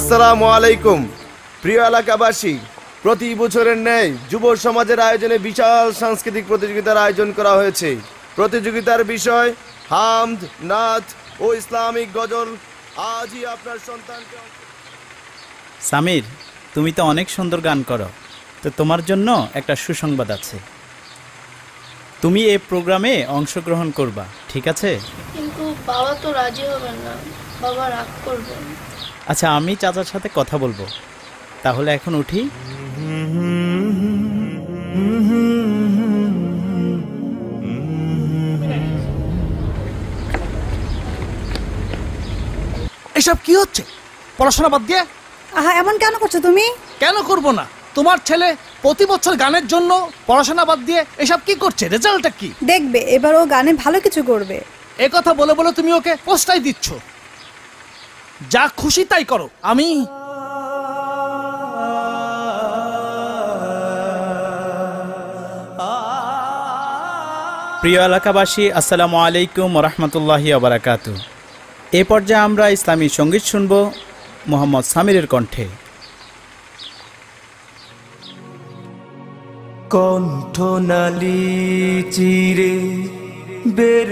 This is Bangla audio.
আসসালামু আলাইকুম। প্রিয় এলাকাবাসী, প্রতি বছরের ন্যায় যুব সমাজের আয়োজনে বিশাল সাংস্কৃতিক প্রতিযোগিতার আয়োজন করা হয়েছে। প্রতিযোগিতার বিষয় হামদ, নাচ ও ইসলামিক গজল। আজই আপনার সন্তানকে। সামির, তুমি তো অনেক সুন্দর গান করো, তো তোমার জন্য একটা সুসংবাদ আছে। তুমি এই প্রোগ্রামে অংশগ্রহণ করবা, ঠিক আছে? কিন্তু বাবা তো রাজি হবেন না, বাবা রাগ করবে। আচ্ছা, আমি চাচার সাথে কথা বলবো। তাহলে এখন উঠি। এসব কি হচ্ছে? পড়াশোনা বাদ দিয়ে? আহা, এমন কেন করছো তুমি? কেন করব না? তোমার ছেলে প্রতি বছর গানের জন্য পড়াশোনা বাদ দিয়ে এসব কি করছে? রেজাল্টটা কি? দেখবে এবার ও গানে ভালো কিছু করবে। এ কথা বলে বলে তুমি ওকে পোস্টাই দিচ্ছ। যা খুশি তাই করো। আমি প্রিয় এলাকাবাসী, আসসালামু আলাইকুম ওরহমতুল্লাহি ওবারাকাতু। এ পর্যায়ে আমরা ইসলামী সঙ্গীত শুনব মোহাম্মদ সামিরের কণ্ঠে। কণ্ঠনালী চিরে বের